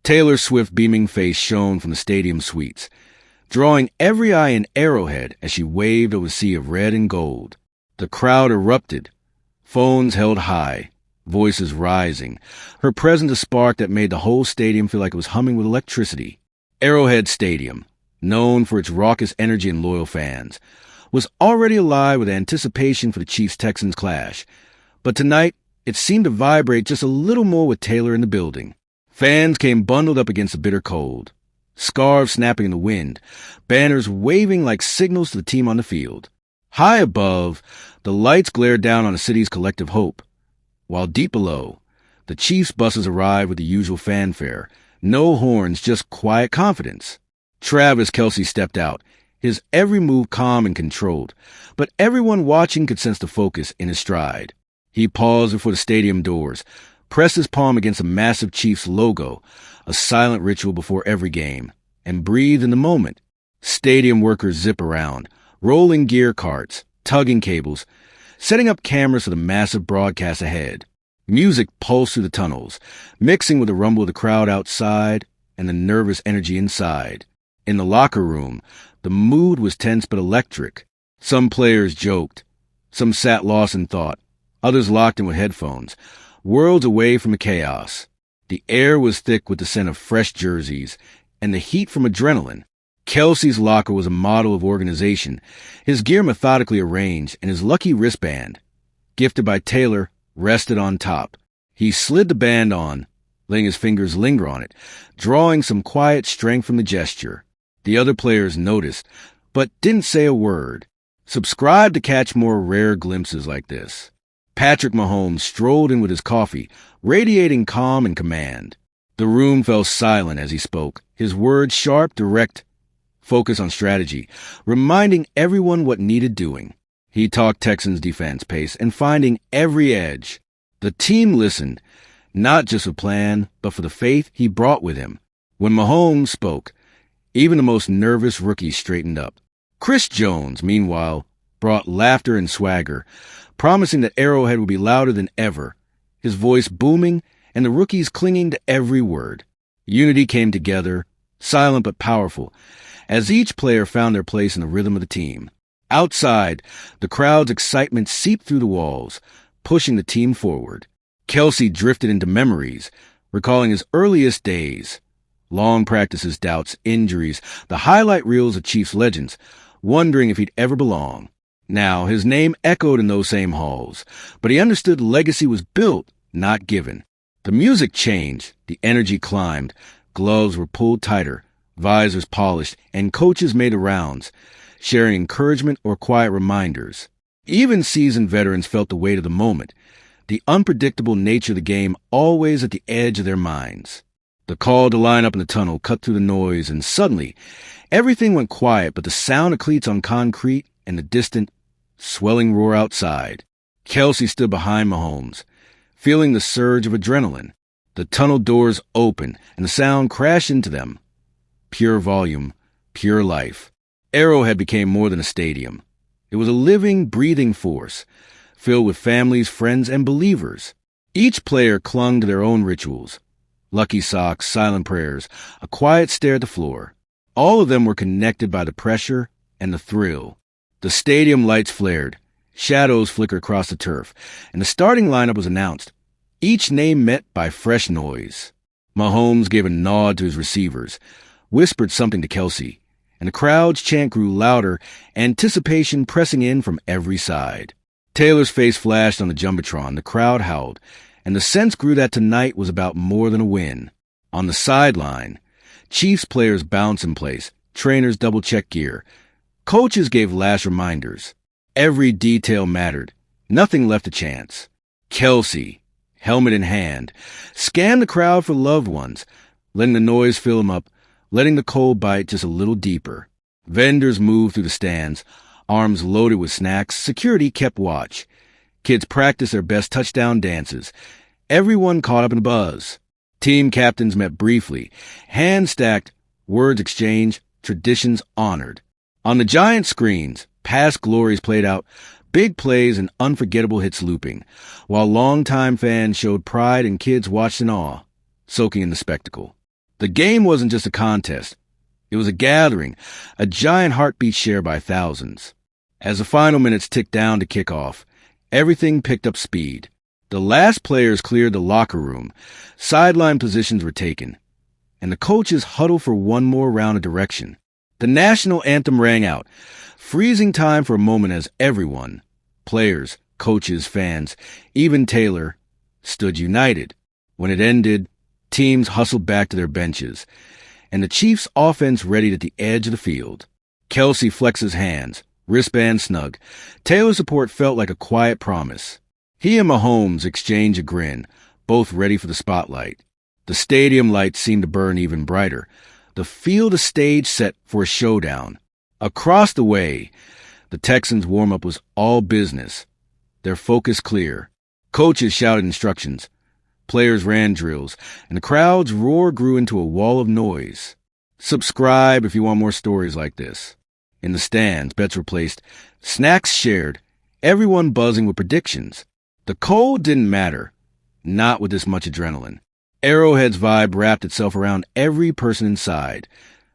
Taylor's swift beaming face shone from the stadium suites, drawing every eye in Arrowhead as she waved over a sea of red and gold. The crowd erupted, phones held high, voices rising, her presence a spark that made the whole stadium feel like it was humming with electricity. Arrowhead Stadium, known for its raucous energy and loyal fans, was already alive with anticipation for the Chiefs-Texans clash, but tonight it seemed to vibrate just a little more with Taylor in the building. Fans came bundled up against the bitter cold, scarves snapping in the wind, banners waving like signals to the team on the field. High above, the lights glared down on the city's collective hope, while deep below, the Chiefs buses arrived with the usual fanfare. No horns, just quiet confidence. Travis Kelce stepped out, his every move calm and controlled, but everyone watching could sense the focus in his stride. He paused before the stadium doors, pressed his palm against a massive Chiefs logo, a silent ritual before every game, and breathed in the moment. Stadium workers zip around, rolling gear carts, tugging cables, setting up cameras for the massive broadcast ahead. Music pulsed through the tunnels, mixing with the rumble of the crowd outside and the nervous energy inside. In the locker room, the mood was tense but electric. Some players joked. Some sat lost in thought. Others locked in with headphones, worlds away from the chaos. The air was thick with the scent of fresh jerseys and the heat from adrenaline. Kelce's locker was a model of organization, his gear methodically arranged, and his lucky wristband, gifted by Taylor, rested on top. He slid the band on, letting his fingers linger on it, drawing some quiet strength from the gesture. The other players noticed, but didn't say a word. Subscribe to catch more rare glimpses like this. Patrick Mahomes strolled in with his coffee, radiating calm and command. The room fell silent as he spoke, his words sharp, direct, focus on strategy, reminding everyone what needed doing. He talked Texans defense pace and finding every edge. The team listened, not just for plan, but for the faith he brought with him. When Mahomes spoke, even the most nervous rookies straightened up. Chris Jones, meanwhile, brought laughter and swagger, promising that Arrowhead would be louder than ever, his voice booming and the rookies clinging to every word. Unity came together, silent but powerful, as each player found their place in the rhythm of the team. Outside, the crowd's excitement seeped through the walls, pushing the team forward. Kelce drifted into memories, recalling his earliest days. Long practices, doubts, injuries, the highlight reels of Chiefs legends, wondering if he'd ever belong. Now, his name echoed in those same halls, but he understood legacy was built, not given. The music changed, the energy climbed, gloves were pulled tighter, visors polished, and coaches made the rounds, sharing encouragement or quiet reminders. Even seasoned veterans felt the weight of the moment, the unpredictable nature of the game always at the edge of their minds. The call to line up in the tunnel cut through the noise, and suddenly, everything went quiet but the sound of cleats on concrete and the distant, swelling roar outside. Kelce stood behind Mahomes, feeling the surge of adrenaline. The tunnel doors opened, and the sound crashed into them. Pure volume, pure life. Arrowhead became more than a stadium. It was a living, breathing force, filled with families, friends, and believers. Each player clung to their own rituals. Lucky socks, silent prayers, a quiet stare at the floor. All of them were connected by the pressure and the thrill. The stadium lights flared, shadows flickered across the turf, and the starting lineup was announced, each name met by fresh noise. Mahomes gave a nod to his receivers, whispered something to Kelce, and the crowd's chant grew louder, anticipation pressing in from every side. Taylor's face flashed on the Jumbotron, the crowd howled, and the sense grew that tonight was about more than a win. On the sideline, Chiefs players bounced in place, trainers double-checked gear. Coaches gave last reminders. Every detail mattered. Nothing left to chance. Kelce, helmet in hand, scanned the crowd for loved ones, letting the noise fill him up, letting the cold bite just a little deeper. Vendors moved through the stands, arms loaded with snacks. Security kept watch. Kids practiced their best touchdown dances. Everyone caught up in the buzz. Team captains met briefly, hands stacked, words exchanged, traditions honored. On the giant screens, past glories played out, big plays and unforgettable hits looping, while longtime fans showed pride and kids watched in awe, soaking in the spectacle. The game wasn't just a contest. It was a gathering, a giant heartbeat shared by thousands. As the final minutes ticked down to kick off, everything picked up speed. The last players cleared the locker room, sideline positions were taken, and the coaches huddled for one more round of direction. The national anthem rang out, freezing time for a moment as everyone, players, coaches, fans, even Taylor, stood united. When it ended, teams hustled back to their benches, and the Chiefs' offense readied at the edge of the field. Kelce flexed his hands, wristband snug. Taylor's support felt like a quiet promise. He and Mahomes exchanged a grin, both ready for the spotlight. The stadium lights seemed to burn even brighter. The field a stage set for a showdown. Across the way, the Texans' warm-up was all business, their focus clear. Coaches shouted instructions. Players ran drills, and the crowd's roar grew into a wall of noise. Subscribe if you want more stories like this. In the stands, bets were placed, snacks shared, everyone buzzing with predictions. The cold didn't matter, not with this much adrenaline. Arrowhead's vibe wrapped itself around every person inside,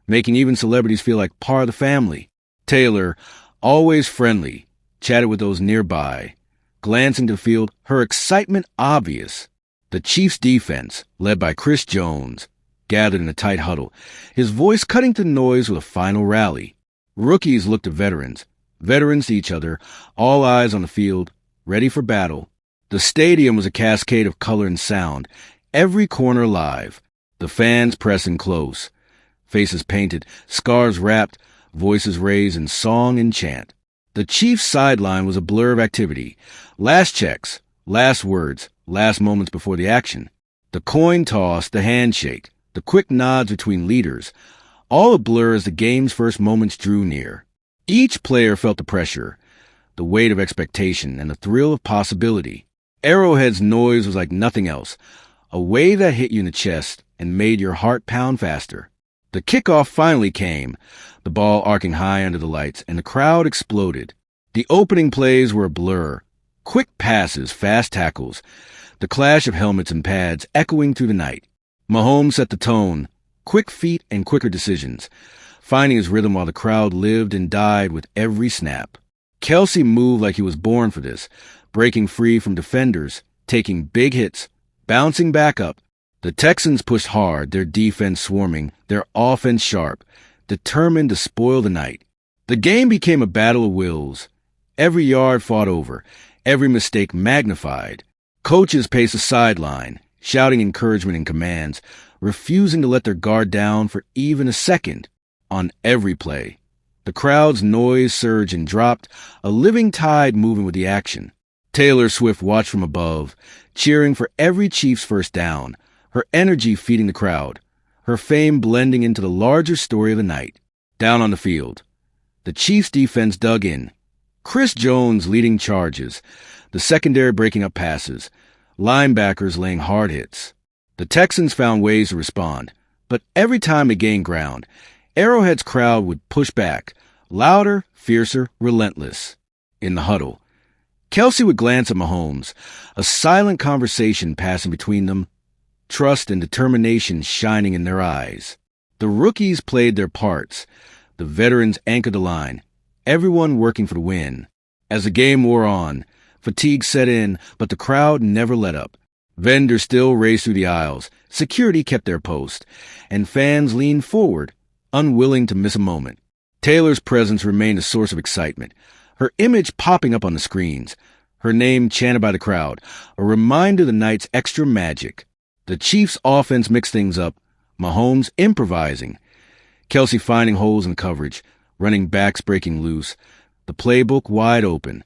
making even celebrities feel like part of the family. Taylor, always friendly, chatted with those nearby, glancing to the field, her excitement obvious. The Chiefs' defense, led by Chris Jones, gathered in a tight huddle, his voice cutting through the noise with a final rally. Rookies looked to veterans, veterans to each other, all eyes on the field, ready for battle. The stadium was a cascade of color and sound, every corner live, the fans pressing close, faces painted, scarves wrapped, voices raised in song and chant. The Chiefs' sideline was a blur of activity, last checks, last words, last moments before the action. The coin toss, the handshake, the quick nods between leaders, all a blur as the game's first moments drew near. Each player felt the pressure, the weight of expectation, and the thrill of possibility. Arrowhead's noise was like nothing else, a wave that hit you in the chest and made your heart pound faster. The kickoff finally came, the ball arcing high under the lights, and the crowd exploded. The opening plays were a blur, quick passes, fast tackles, the clash of helmets and pads echoing through the night. Mahomes set the tone, quick feet and quicker decisions, finding his rhythm while the crowd lived and died with every snap. Kelce moved like he was born for this, breaking free from defenders, taking big hits, bouncing back up. The Texans pushed hard, their defense swarming, their offense sharp, determined to spoil the night. The game became a battle of wills. Every yard fought over, every mistake magnified. Coaches paced the sideline, shouting encouragement and commands, refusing to let their guard down for even a second. On every play, the crowd's noise surged and dropped, a living tide moving with the action. Taylor Swift watched from above, cheering for every Chiefs first down, her energy feeding the crowd, her fame blending into the larger story of the night. Down on the field, the Chiefs' defense dug in. Chris Jones leading charges, the secondary breaking up passes, linebackers laying hard hits. The Texans found ways to respond, but every time they gained ground, Arrowhead's crowd would push back, louder, fiercer, relentless. In the huddle, Kelce would glance at Mahomes, a silent conversation passing between them, trust and determination shining in their eyes. The rookies played their parts. The veterans anchored the line, everyone working for the win. As the game wore on, fatigue set in, but the crowd never let up. Vendors still raced through the aisles, security kept their post, and fans leaned forward, unwilling to miss a moment. Taylor's presence remained a source of excitement, her image popping up on the screens, her name chanted by the crowd, a reminder of the night's extra magic. The Chiefs' offense mixed things up, Mahomes improvising, Kelce finding holes in coverage, running backs breaking loose, the playbook wide open.